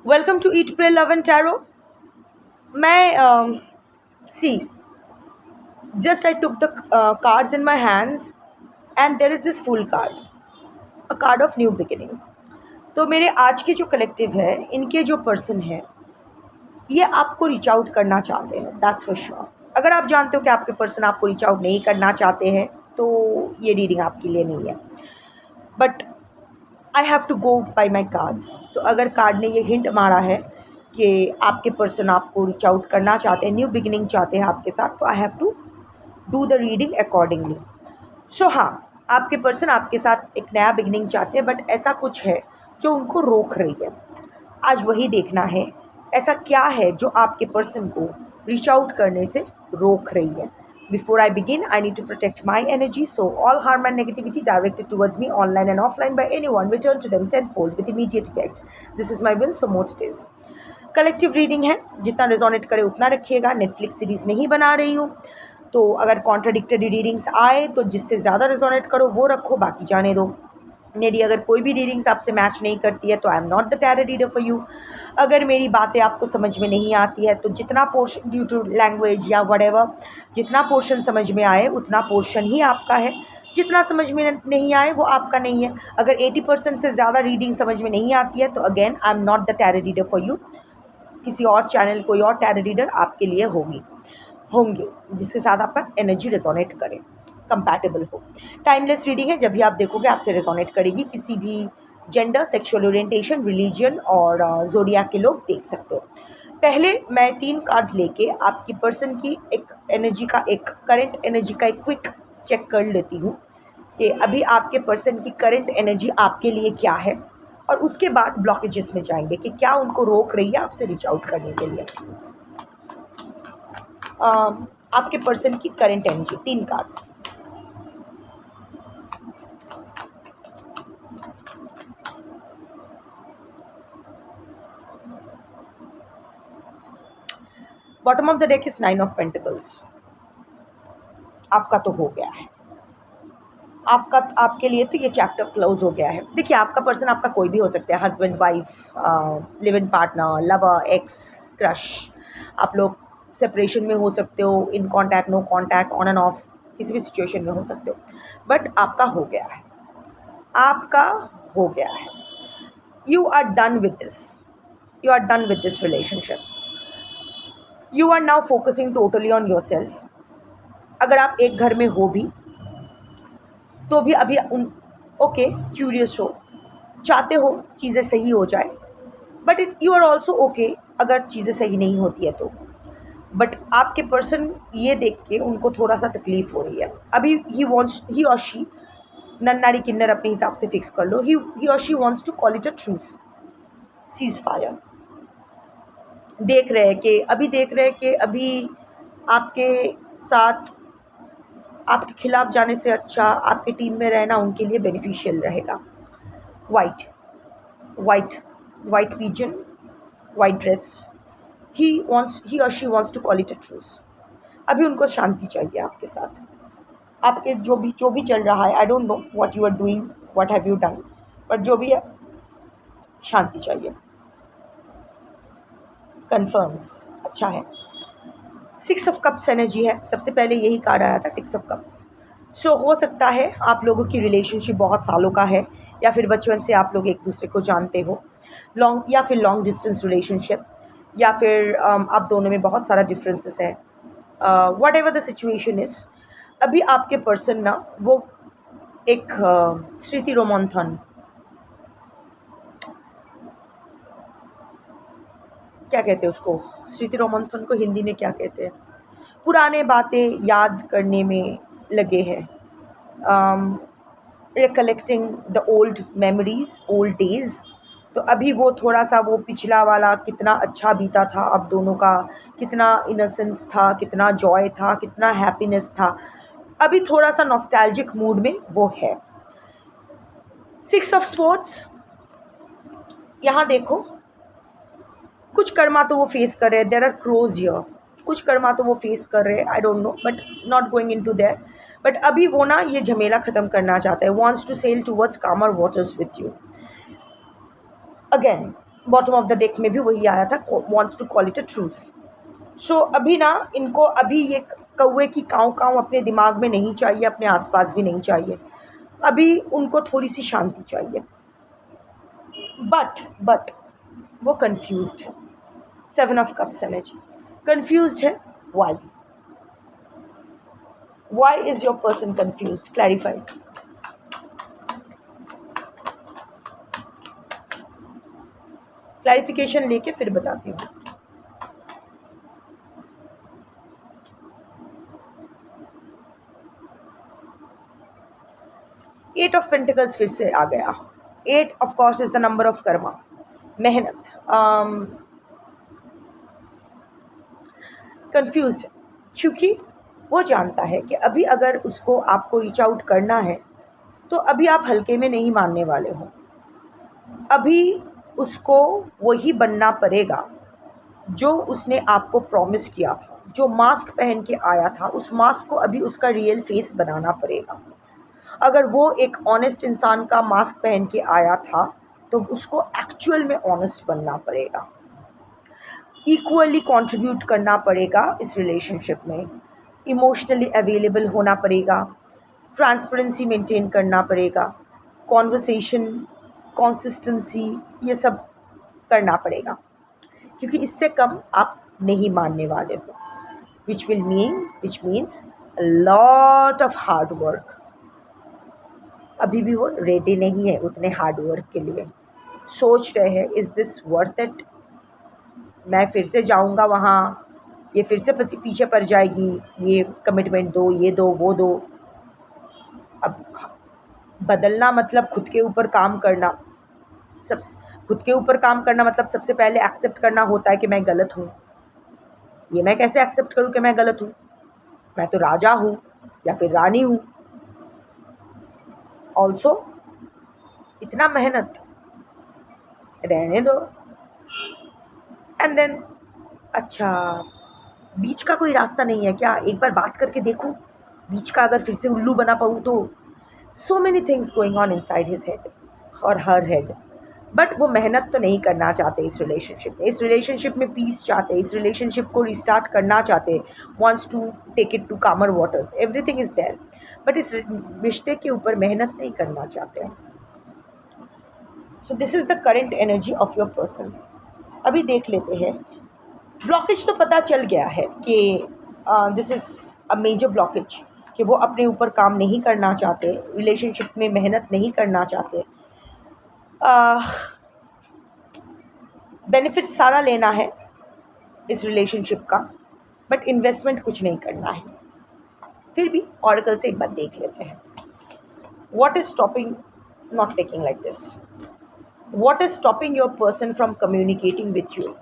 Welcome to Eat, Pray, Love and Tarot. मैं see, just I took the cards in my hands, and there is this full card, a card of new beginning. तो मेरे आज के जो collective है, इनके जो person है, ये आपको रीच आउट करना चाहते हैं, दैट्स फॉर श्योर। अगर आप जानते हो कि आपके पर्सन आपको रीच आउट नहीं करना चाहते हैं, तो ये रीडिंग आपके लिए नहीं है। But I have to go by my cards. तो अगर कार्ड ने ये हिंट मारा है कि आपके पर्सन आपको रीच आउट करना चाहते हैं, न्यू बिगिनिंग चाहते हैं आपके साथ, तो I have to do the reading accordingly. So हाँ, आपके पर्सन आपके साथ एक नया बिगिनिंग चाहते हैं, बट ऐसा कुछ है जो उनको रोक रही है। आज वही देखना है, ऐसा क्या है जो आपके पर्सन को रीच आउट करने से रोक रही है। Before I begin, I need to protect my energy, so all harm and negativity directed towards me online and offline by anyone return to them tenfold with immediate effect. This is my will, so mote it is. Collective reading है, जितना resonate करे उतना रखिएगा। Netflix series नहीं बना रही हूँ, तो अगर कॉन्ट्राडिक्टरी रीडिंग्स आए तो जिससे ज़्यादा रेजोनेट करो वो रखो, बाकी जाने दो। मेरी अगर कोई भी रीडिंग्स आपसे मैच नहीं करती है तो I am not the tarot reader for you. अगर मेरी बातें आपको समझ में नहीं आती है तो जितना पोर्शन ड्यू टू लैंग्वेज या वटेवर, जितना पोर्शन समझ में आए उतना पोर्शन ही आपका है, जितना समझ में नहीं आए वो आपका नहीं है। अगर 80% से ज़्यादा रीडिंग समझ में नहीं आती है तो again I am not the tarot reader for you. किसी और चैनल, कोई और टैरो रीडर आपके लिए होंगे जिसके साथ आपका एनर्जी रेजोनेट करे, कंपैटिबल हो। टाइमलेस रीडिंग है, जब भी आप देखोगे आपसे रेजोनेट करेगी। किसी भी जेंडर, सेक्सुअल ओरिएंटेशन, रिलीजन और ज़ोडिएक के लोग देख सकते हो। पहले मैं 3 कार्ड्स लेके आपकी पर्सन की एक एनर्जी का, एक करंट एनर्जी का एक क्विक चेक कर लेती हूँ कि अभी आपके पर्सन की करंट एनर्जी आपके लिए क्या है, और उसके बाद ब्लॉकेजेस में जाएंगे कि क्या उनको रोक रही है आपसे रीच आउट करने के लिए। आपके पर्सन की current energy, 3 cards. Bottom of the deck is 9 of pentacles. आपका तो हो गया है, आपके लिए तो ये चैप्टर क्लोज हो गया है। देखिए, आपका पर्सन आपका कोई भी हो सकता है, husband, wife, live in partner, lover, ex, crush. आप लोग सेपरेशन में हो सकते हो, in contact, no contact, on and off, किसी भी सिचुएशन में हो सकते हो। बट आपका हो गया है, आपका हो गया है। You are done with this, you are done with this relationship. You are now focusing totally on yourself. अगर आप एक घर में हो भी तो भी अभी ओके, क्यूरियस हो, चाहते हो चीज़ें सही हो जाए, but you are also okay अगर चीज़ें सही नहीं होती है तो। बट आपके पर्सन ये देख के उनको थोड़ा सा तकलीफ़ हो रही है अभी। ही और शी, नन्नारी किन्नर अपने हिसाब से फिक्स कर लो। ही और she wants to call it a truce, ceasefire. देख रहे हैं कि अभी आपके साथ, आपके खिलाफ जाने से अच्छा आपके टीम में रहना उनके लिए बेनिफिशियल रहेगा। White pigeon, white dress. He और she wants to call it a truce. अभी उनको शांति चाहिए आपके साथ। आपके जो भी चल रहा है, I don't know what you are doing, what have you done, but जो भी है, शांति चाहिए। कन्फर्म्स, अच्छा है। 6 ऑफ कप्स एनर्जी है, सबसे पहले यही कार्ड आया था, 6 ऑफ कप्स। सो हो सकता है आप लोगों की रिलेशनशिप बहुत सालों का है, या फिर बचपन से आप लोग एक दूसरे को जानते हो, लॉन्ग डिस्टेंस रिलेशनशिप, या फिर आप दोनों में बहुत सारा डिफरेंसेस है। What ever the situation is, अभी आपके पर्सन ना वो एक स्मृति रोमंथन, क्या कहते हैं उसको, स्मृति रोमंथन को हिंदी में क्या कहते हैं, पुराने बातें याद करने में लगे हैं। Recollecting the old memories, old days. तो अभी वो थोड़ा सा, वो पिछला वाला कितना अच्छा बीता था अब दोनों का, कितना इनोसेंस था, कितना जॉय था, कितना हैप्पीनेस था, अभी थोड़ा सा नॉस्टैल्जिक मूड में वो है। 6 ऑफ स्पोर्ट्स, यहाँ देखो, कुछ कर्मा तो वो फेस कर रहे हैं, देयर आर क्रोज हियर। कुछ कर्मा तो वो फेस कर रहे हैं, I don't know, but not going into that. But अभी वो ना ये झमेला ख़त्म करना चाहता है, wants to sail towards calmer waters with you. Again bottom of the deck में भी वही आया था, wants to call it a truce. So अभी ना इनको अभी ये कौवे की काँव काँव अपने दिमाग में नहीं चाहिए, अपने आसपास भी नहीं चाहिए। अभी उनको थोड़ी सी शांति चाहिए। बट वो कंफ्यूज्ड है। 7 ऑफ कप्स एनर्जी, कंफ्यूज्ड है। Why is your person confused? Clarify. Clarification लेके फिर बताती हूँ। एट ऑफ पेंटिकल्स फिर से आ गया। 8 of course is the number of Karma, मेहनत। कंफ्यूज है क्योंकि वो जानता है कि अभी अगर उसको आपको रीच आउट करना है तो अभी आप हल्के में नहीं मानने वाले हो। अभी उसको वही बनना पड़ेगा जो उसने आपको प्रॉमिस किया था। जो मास्क पहन के आया था उस मास्क को अभी उसका रियल फेस बनाना पड़ेगा। अगर वो एक ऑनेस्ट इंसान का मास्क पहन के आया था तो उसको एक्चुअल में ऑनेस्ट बनना पड़ेगा, इक्वली कंट्रीब्यूट करना पड़ेगा इस रिलेशनशिप में, इमोशनली अवेलेबल होना पड़ेगा, ट्रांसपेरेंसी मेंटेन करना पड़ेगा, कॉन्वर्सेशन, कंसिस्टेंसी, ये सब करना पड़ेगा क्योंकि इससे कम आप नहीं मानने वाले हो, which means a lot of hard work. अभी भी वो रेडी नहीं है उतने हार्ड वर्क के लिए। सोच रहे हैं इज़ दिस वर्थ इट? मैं फिर से जाऊंगा वहाँ, ये फिर से पीछे पड़ जाएगी, ये कमिटमेंट दो, ये दो, वो दो। अब बदलना मतलब खुद के ऊपर काम करना। खुद के ऊपर काम करना मतलब सबसे पहले एक्सेप्ट करना होता है कि मैं गलत हूँ। ये मैं कैसे एक्सेप्ट करूँ कि मैं गलत हूँ? मैं तो राजा हूँ या फिर रानी हूँ। ऑल्सो इतना मेहनत, रहने दो। एंड देन अच्छा, बीच का कोई रास्ता नहीं है क्या? एक बार बात करके देखूं, बीच का अगर फिर से उल्लू बना पाऊँ तो। So many things going on inside his head और हर हेड। बट वो मेहनत तो नहीं करना चाहते इस रिलेशनशिप में। इस रिलेशनशिप में पीस चाहते, इस रिलेशनशिप को रिस्टार्ट करना चाहते, wants to take it to calmer waters, everything is there. But इस रिश्ते के ऊपर मेहनत नहीं करना चाहते। So this is the current energy of your person. अभी देख लेते हैं। ब्लॉकेज तो पता चल गया है कि this is a major blockage, कि वो अपने ऊपर काम नहीं करना चाहते, रिलेशनशिप में मेहनत नहीं करना चाहते। बेनिफिट सारा लेना है इस रिलेशनशिप का, बट इन्वेस्टमेंट कुछ नहीं करना है। फिर भी ऑरेकल से एक बार देख लेते हैं। What is stopping, not taking like this, what is stopping your person from communicating with you?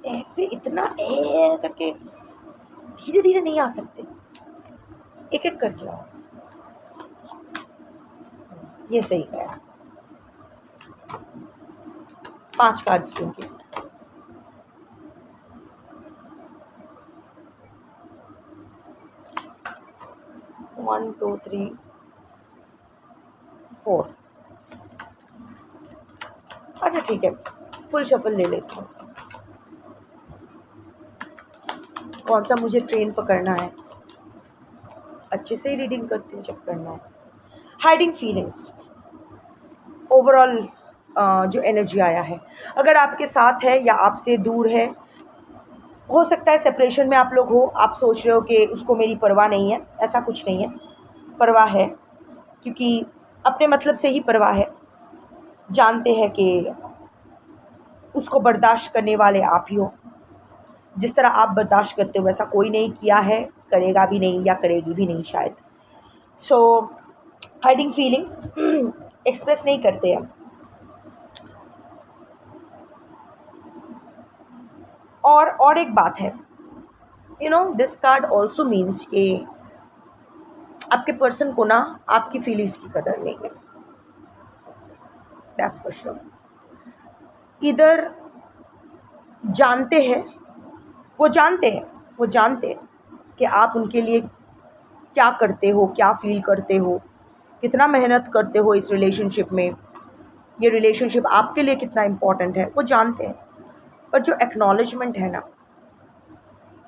ऐसे इतना करके धीरे धीरे नहीं आ सकते, एक एक करके आओ। ये सही है। 5 कार्ड्स दूंगी। One two three four. अच्छा ठीक है, फुल शफल ले लेती हूँ। कौन सा मुझे ट्रेन पकड़ना है? अच्छे से ही रीडिंग करती हूँ जब करना है। हाइडिंग फीलिंग्स, ओवरऑल जो एनर्जी आया है, अगर आपके साथ है या आपसे दूर है, हो सकता है सेपरेशन में आप लोग हो। आप सोच रहे हो कि उसको मेरी परवाह नहीं है, ऐसा कुछ नहीं है, परवाह है, क्योंकि अपने मतलब से ही परवाह है। जानते हैं कि उसको बर्दाश्त करने वाले आप ही हो। जिस तरह आप बर्दाश्त करते हो वैसा कोई नहीं किया है, करेगा भी नहीं या करेगी भी नहीं शायद। सो हाइडिंग फीलिंग्स, एक्सप्रेस नहीं करते हैं। और एक बात है, दिस कार्ड ऑल्सो मीन्स कि आपके पर्सन को ना आपकी फीलिंग्स की कदर नहीं है। That's for sure. इधर जानते हैं, वो जानते हैं कि आप उनके लिए क्या करते हो, क्या फील करते हो, कितना मेहनत करते हो इस रिलेशनशिप में, ये रिलेशनशिप आपके लिए कितना इम्पोर्टेंट है, वो जानते हैं। पर जो एक्नॉलेजमेंट है ना,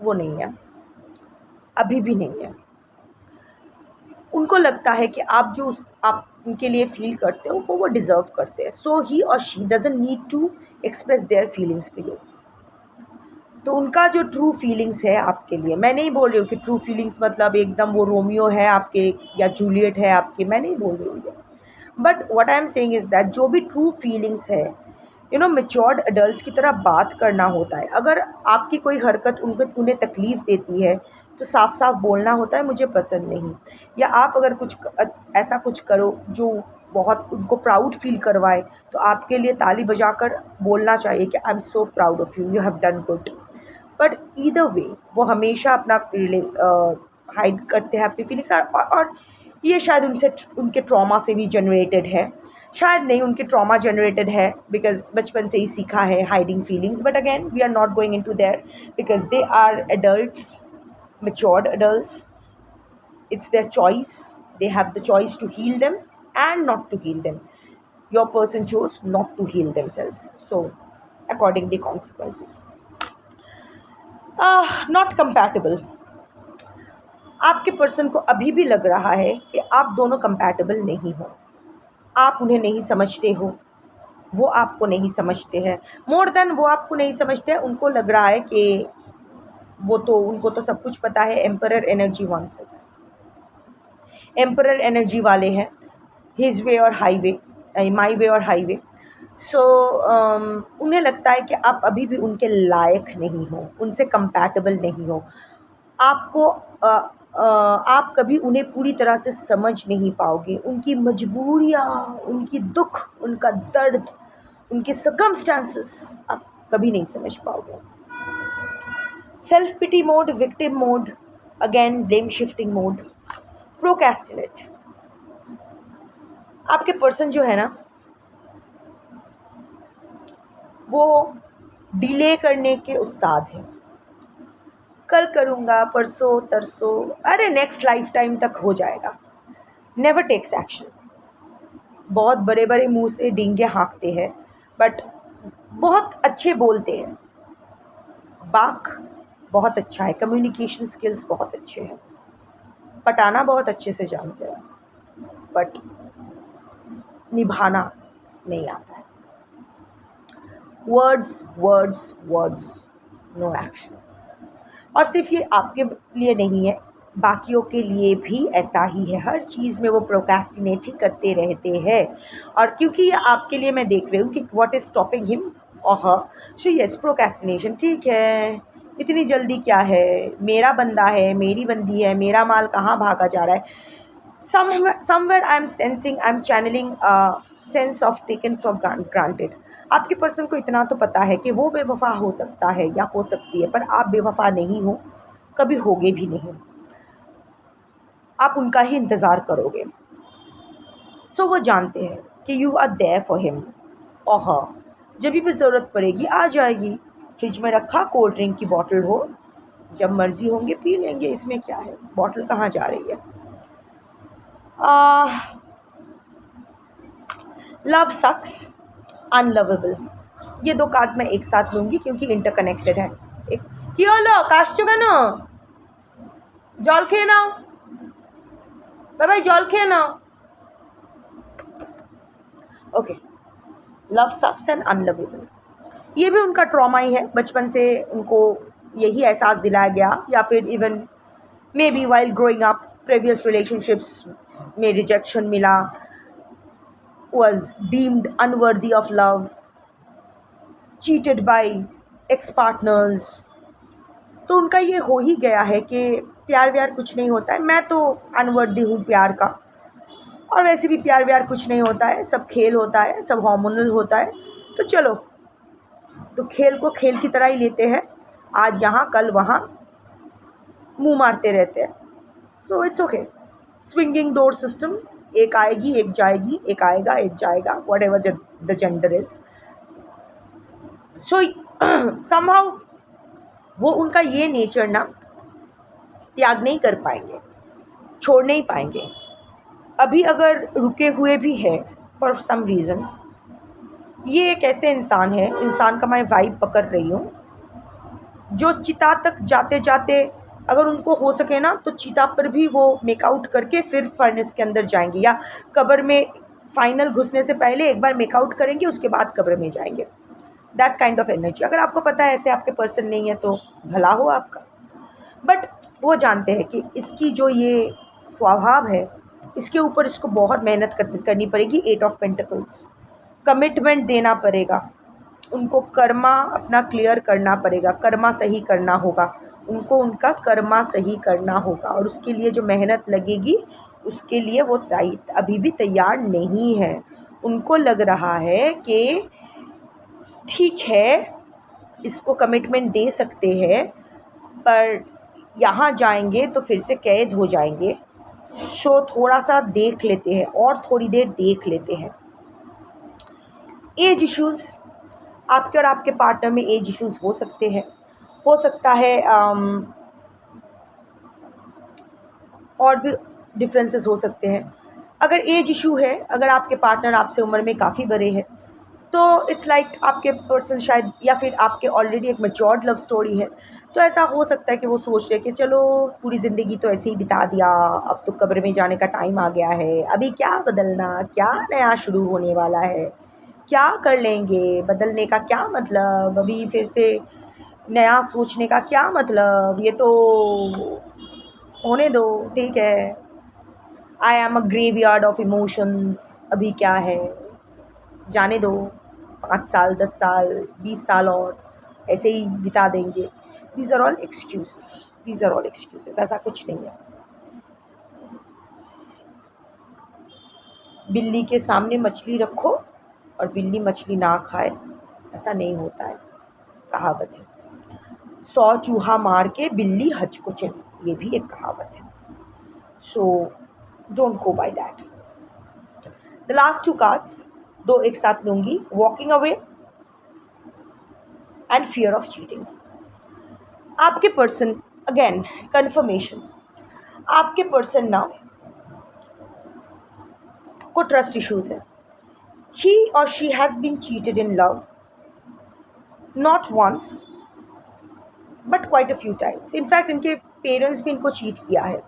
वो नहीं है, अभी भी नहीं है। उनको लगता है कि आप जो आप उनके लिए फील करते हो वो डिज़र्व करते हैं, सो ही और she doesn't need to express their feelings for you. तो उनका जो ट्रू फीलिंग्स है आपके लिए, मैं नहीं बोल रही हूँ कि ट्रू फीलिंग्स मतलब एकदम वो रोमियो है आपके या जूलियट है आपके, मैं नहीं बोल रही हूँ ये। But what I am saying is that जो भी ट्रू फीलिंग्स है, मैच्योर्ड अडल्ट्स की तरह बात करना होता है। अगर आपकी कोई हरकत उन्हें तकलीफ़ देती है तो साफ साफ बोलना होता है मुझे पसंद नहीं। या आप अगर ऐसा कुछ करो जो बहुत उनको प्राउड फील करवाए, तो आपके लिए ताली बजाकर बोलना चाहिए कि I am so proud of you, you have done good. But either way वो हमेशा अपना हाइड करते हैं अपनी फीलिंग्स। और ये शायद उनके ट्रॉमा से भी जनरेटेड है, शायद नहीं, उनके ट्रॉमा जनरेटेड है बिकॉज बचपन से ही सीखा है hiding feelings. But again we are not going into there because they are adults, matured adults. It's their choice. They have the choice to heal them and not to heal them. Your person chose not to heal themselves, so accordingly consequences. Not compatible. आपके person को अभी भी लग रहा है कि आप दोनों compatible नहीं हो, आप उन्हें नहीं समझते हो, वो आपको नहीं समझते हैं। मोर देन वो आपको नहीं समझते हैं, उनको लग रहा है कि उनको तो सब कुछ पता है। एम्परर एनर्जी वंस है, एम्परर एनर्जी वाले हैं, हिज वे और हाईवे, माई वे और हाईवे। सो उन्हें लगता है कि आप अभी भी उनके लायक नहीं हो, उनसे कंपैटिबल नहीं हो। आपको आप कभी उन्हें पूरी तरह से समझ नहीं पाओगे, उनकी मजबूरियाँ, उनकी दुख, उनका दर्द, उनके सर्कमस्टांसेस आप कभी नहीं समझ पाओगे। Self pity mode, victim mode, again blame shifting mode, procrastinate. आपके पर्सन जो है ना, वो डिले करने के उस्ताद हैं। कल करूँगा, परसों तरसों, अरे नेक्स्ट लाइफ टाइम तक हो जाएगा। Never takes action. बहुत बड़े बड़े मुंह से डींगे हाँकते हैं, बट बहुत अच्छे बोलते हैं, बाक बहुत अच्छा है, कम्युनिकेशन स्किल्स बहुत अच्छे हैं, पटाना बहुत अच्छे से जानते हैं, बट निभाना नहीं आता है। Words words words, no action. और सिर्फ ये आपके लिए नहीं है, बाकियों के लिए भी ऐसा ही है। हर चीज़ में वो प्रोक्रेस्टिनेट ही करते रहते हैं। और क्योंकि ये आपके लिए मैं देख रही हूँ कि व्हाट इज़ स्टॉपिंग हिम और हर, सो यस प्रोक्रेस्टिनेशन। ठीक है, इतनी जल्दी क्या है, मेरा बंदा है, मेरी बंदी है, मेरा माल कहाँ भागा जा रहा है। Somewhere I am sensing, I am channelling sense of taken for granted. आपके पर्सन को इतना तो पता है कि वो बेवफा हो सकता है या हो सकती है, पर आप बेवफा नहीं हो, कभी होगे भी नहीं, आप उनका ही इंतज़ार करोगे। सो वो जानते हैं कि you are there for him और हर। जब भी ज़रूरत पड़ेगी आ जाएगी। फ्रिज में रखा कोल्ड ड्रिंक की बॉटल हो, जब मर्ज़ी होंगे पी लेंगे, इसमें क्या है, बॉटल कहाँ जा रही है। लव सक्स, अनलवेबल। ये दो कार्ड्स मैं एक साथ लूँगी क्योंकि इंटरकनेक्टेड है। কি হলো, কাশছো কেন? জল খেয়ে নাও বাবাই, জল খেয়ে নাও। Okay, love sucks and unlovable. ये भी उनका ट्रॉमा ही है, बचपन से उनको यही एहसास दिलाया गया, या फिर even may be while growing up previous relationships में रिजेक्शन मिला, was deemed unworthy of love, cheated by ex partners। तो उनका ये हो ही गया है कि प्यार व्यार कुछ नहीं होता है, मैं तो अनवर्दी हूँ प्यार का, और वैसे भी प्यार व्यार कुछ नहीं होता है, सब खेल होता है, सब हार्मोनल होता है। तो चलो, तो खेल को खेल की तरह ही लेते हैं, आज यहाँ कल वहाँ मुँह मारते रहते हैं। So it's okay, swinging door system, एक आएगी एक जाएगी, एक आएगा एक जाएगा, what ever the gender is. So somehow वो उनका ये नेचर ना त्याग नहीं कर पाएंगे, छोड़ नहीं पाएंगे। अभी अगर रुके हुए भी है फॉर सम रीज़न, ये एक ऐसे इंसान का मैं वाइब पकड़ रही हूँ जो चिता तक जाते जाते अगर उनको हो सके ना तो चिता पर भी वो मेकआउट करके फिर फर्नेस के अंदर जाएंगे, या कब्र में फाइनल घुसने से पहले एक बार मेकआउट करेंगे, उसके बाद कब्र में जाएंगे। That kind of energy. अगर आपको पता है ऐसे आपके पर्सन नहीं है तो भला हो आपका, बट वो जानते हैं कि इसकी जो ये स्वभाव है, इसके ऊपर इसको बहुत मेहनत करनी पड़ेगी। 8 ऑफ पेंटिकल्स, कमिटमेंट देना पड़ेगा उनको, कर्मा अपना क्लियर करना पड़ेगा, कर्मा सही करना होगा उनको, उनका कर्मा सही करना होगा, और उसके लिए जो मेहनत लगेगी उसके लिए वो अभी भी तैयार नहीं है। उनको लग रहा है कि ठीक है इसको कमिटमेंट दे सकते हैं, पर यहाँ जाएंगे तो फिर से कैद हो जाएंगे, सो थोड़ा सा देख लेते हैं और थोड़ी देर देख लेते हैं। एज इश्यूज़, आपके और आपके पार्टनर में एज इश्यूज़ हो सकते हैं, हो सकता है और भी डिफरेंसेस हो सकते हैं। अगर एज इशू है, अगर आपके पार्टनर आपसे उम्र में काफ़ी बड़े हैं, तो इट्स लाइक आपके पर्सन शायद, या फिर आपके ऑलरेडी एक मैच्योर्ड लव स्टोरी है, तो ऐसा हो सकता है कि वो सोच रहे कि चलो पूरी ज़िंदगी तो ऐसे ही बिता दिया, अब तो कब्र में जाने का टाइम आ गया है, अभी क्या बदलना, क्या नया शुरू होने वाला है, क्या कर लेंगे, बदलने का क्या मतलब, अभी फिर से नया सोचने का क्या मतलब, ये तो होने दो, ठीक है। I am a graveyard of emotions, अभी क्या है, जाने दो, 5 साल 10 साल 20 साल और ऐसे ही बिता देंगे। These are all excuses, these are all excuses, ऐसा कुछ नहीं है। बिल्ली के सामने मछली रखो और बिल्ली मछली ना खाए, ऐसा नहीं होता है, कहावत है। 100 चूहा मार के बिल्ली हज को चली, ये भी एक कहावत है। So don't go by that. The last 2 cards, 2 एक साथ लूँगी, walking away and fear of cheating. आपके पर्सन, अगेन कन्फर्मेशन, आपके पर्सन ना को ट्रस्ट इश्यूज है। ही और she has been cheated in love, not once but quite a few times. In fact इनके पेरेंट्स भी इनको चीट किया है।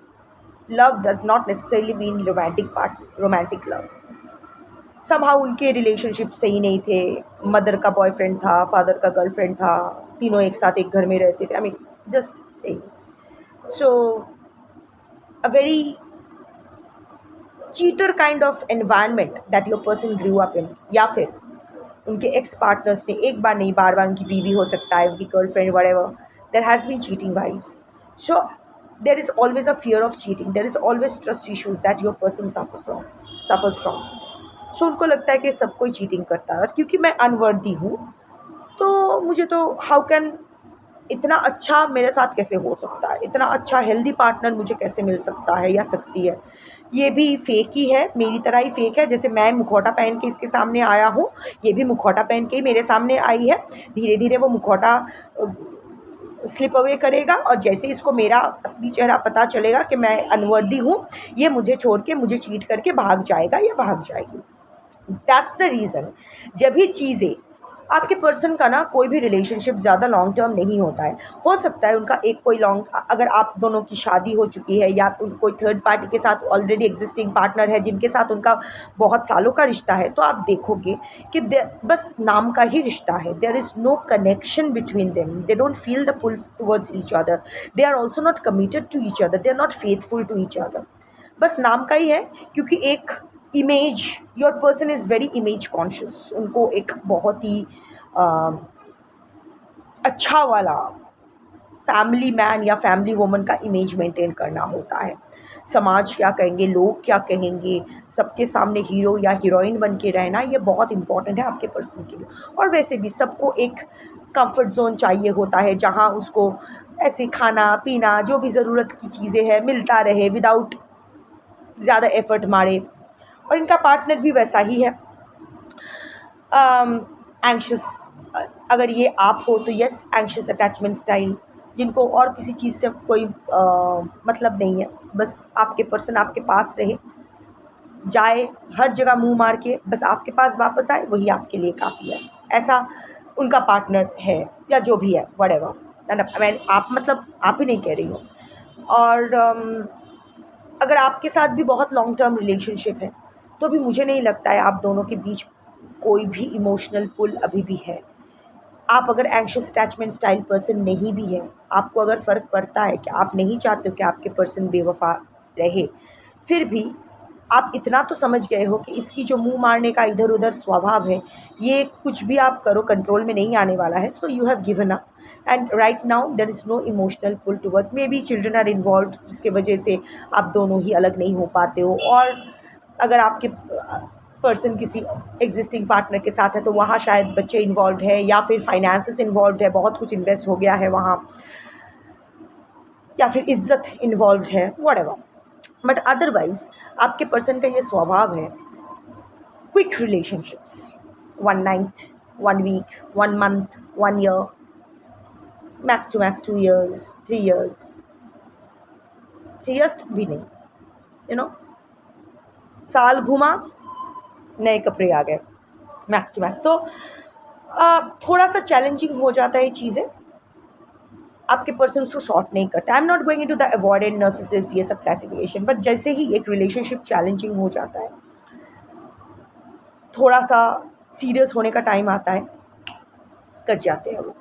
Love does not necessarily mean romantic love. Somehow उनके रिलेशनशिप सही नहीं थे, मदर का बॉयफ्रेंड था, फादर का गर्लफ्रेंड था, तीनों एक साथ एक घर में रहते थे, I mean just saying. So a very cheater kind of environment that your person grew up in, या फिर उनके एक्स पार्टनर्स ने एक बार नहीं बार बार, उनकी बीवी हो सकता है, उनकी girlfriend, whatever, there has been cheating vibes. So there is always a fear of cheating, there is always trust issues that your person suffers from. So उनको लगता है कि सब कोई चीटिंग करता है, और क्योंकि मैं अनवर्दी हूँ तो मुझे तो हाउ कैन, इतना अच्छा मेरे साथ कैसे हो सकता है, इतना अच्छा हेल्दी पार्टनर मुझे कैसे मिल सकता है या सकती है। ये भी फेक ही है, मेरी तरह ही फेक है। जैसे मैं मुखौटा पहन के इसके सामने आया हूँ, ये भी मुखौटा पहन के ही मेरे सामने आई है। धीरे धीरे वो मुखौटा स्लिप अवे करेगा, और जैसे इसको मेरा असली चेहरा पता चलेगा कि मैं अनवर्दी हूँ, ये मुझे छोड़ के, मुझे चीट करके भाग जाएगा या भाग जाएगी। That's the reason. जब भी चीज़ें, आपके पर्सन का ना कोई भी रिलेशनशिप ज़्यादा लॉन्ग टर्म नहीं होता है। हो सकता है उनका एक कोई लॉन्ग, अगर आप दोनों की शादी हो चुकी है, या कोई थर्ड पार्टी के साथ ऑलरेडी एग्जिस्टिंग पार्टनर है जिनके साथ उनका बहुत सालों का रिश्ता है, तो आप देखोगे कि बस नाम का ही रिश्ता है। There is no connection between them, they don't feel the pull towards each other, they are also not committed to each other, they are not faithful to each other. बस नाम का ही है, क्योंकि एक image, your person is very image conscious. उनको एक बहुत ही अच्छा वाला फैमिली मैन या फैमिली वुमन का इमेज मेंटेन करना होता है। समाज क्या कहेंगे, लोग क्या कहेंगे, सबके सामने हीरो या हीरोइन बन के रहना, ये बहुत इंपॉर्टेंट है आपके पर्सन के लिए। और वैसे भी सबको एक कंफर्ट जोन चाहिए होता है, जहाँ उसको ऐसे खाना पीना जो भी ज़रूरत की चीज़ें हैं मिलता रहे, विदाउट ज़्यादा एफर्ट मारे। और इनका पार्टनर भी वैसा ही है, एंग्शियस। अगर ये आप हो तो यस, एंग्शियस अटैचमेंट स्टाइल, जिनको और किसी चीज़ से कोई मतलब नहीं है, बस आपके पर्सन आपके पास रहे, जाए हर जगह मुंह मार के, बस आपके पास वापस आए, वही आपके लिए काफ़ी है। ऐसा उनका पार्टनर है या जो भी है, व्हाटएवर। मैं आप मतलब आप ही नहीं कह रही हूँ। और अगर आपके साथ भी बहुत लॉन्ग टर्म रिलेशनशिप है तो भी मुझे नहीं लगता है आप दोनों के बीच कोई भी इमोशनल पुल अभी भी है। आप अगर एंग्शियस अटैचमेंट स्टाइल पर्सन नहीं भी है, आपको अगर फ़र्क पड़ता है कि आप नहीं चाहते हो कि आपके पर्सन बेवफा रहे, फिर भी आप इतना तो समझ गए हो कि इसकी जो मुंह मारने का इधर उधर स्वभाव है, ये कुछ भी आप करो कंट्रोल में नहीं आने वाला है। So you have given up and right now there is no emotional pull towards, maybe children are involve, जिसके वजह से आप दोनों ही अलग नहीं हो पाते हो। और अगर आपके पर्सन किसी एग्जिस्टिंग पार्टनर के साथ है तो वहाँ शायद बच्चे इन्वॉल्व है या फिर फाइनेंसेस इन्वॉल्व है, बहुत कुछ इन्वेस्ट हो गया है वहाँ, या फिर इज्जत इन्वॉल्व है, व्हाटएवर। बट अदरवाइज आपके पर्सन का ये स्वभाव है quick relationships, 1 night, 1 week, 1 month, 1 year, max to max 2 years, 3 years, 3 years तक भी नहीं, यू नो, साल घुमा नए कपड़े आ गए, मैक्स टू मैक्स। तो थोड़ा सा चैलेंजिंग हो जाता है चीज़ें, आपके पर्सन उसको सॉर्ट नहीं करता। I am not going into the avoided narcissist, ये सब क्लासिफिकेशन, बट जैसे ही एक रिलेशनशिप चैलेंजिंग हो जाता है, थोड़ा सा सीरियस होने का टाइम आता है, कट जाते हैं वो।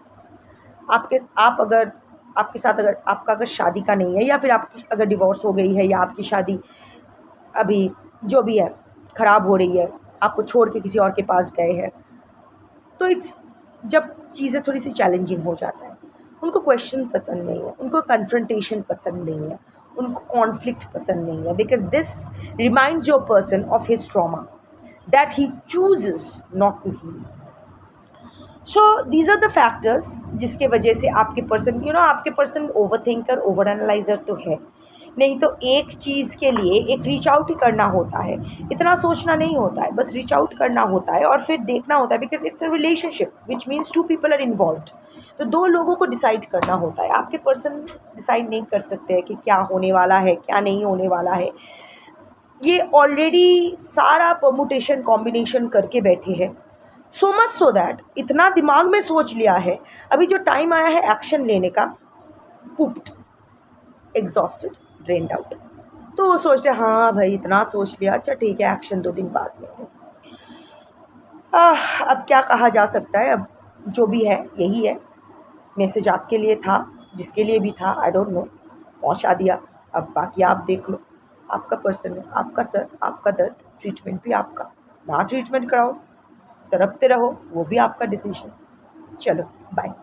आप अगर आपके साथ अगर आपका अगर शादी का नहीं है, या फिर आपकी अगर डिवोर्स हो गई है, या आपकी शादी अभी जो भी है ख़राब हो रही है, आपको छोड़ के किसी और के पास गए हैं, तो जब चीज़ें थोड़ी सी चैलेंजिंग हो जाता है, उनको क्वेश्चन पसंद नहीं है, उनको कन्फ्रंटेशन पसंद नहीं है, उनको कॉन्फ्लिक्ट पसंद नहीं है, because this reminds your person of his trauma that he chooses not to heal. So these are the factors जिसके वजह से आपके पर्सन आपके person overthinker, overanalyser तो है नहीं, तो एक चीज़ के लिए एक रीच आउट ही करना होता है, इतना सोचना नहीं होता है, बस रीच आउट करना होता है और फिर देखना होता है, because it's a relationship which means 2 people are involved. तो 2 लोगों को डिसाइड करना होता है, आपके पर्सन डिसाइड नहीं कर सकते हैं कि क्या होने वाला है, क्या नहीं होने वाला है। ये ऑलरेडी सारा परमुटेशन कॉम्बिनेशन करके बैठे हैं, सो मच सो दैट इतना दिमाग में सोच लिया है, अभी जो टाइम आया है एक्शन लेने का, पुप्ड, एग्जॉस्टेड, ड्रेन्ड आउट। तो वो सोचते हैं हाँ भाई इतना सोच लिया, अच्छा ठीक है एक्शन 2 दिन बाद में। अब क्या कहा जा सकता है, अब जो भी है यही है। मैसेज आपके लिए था, जिसके लिए भी था आई डोंट नो, पहुंचा दिया। अब बाकी आप देख लो, आपका पर्सन है, आपका सर, आपका दर्द, ट्रीटमेंट भी आपका, ना ट्रीटमेंट कराओ, तड़पते रहो, वो भी आपका डिसीजन। चलो बाय।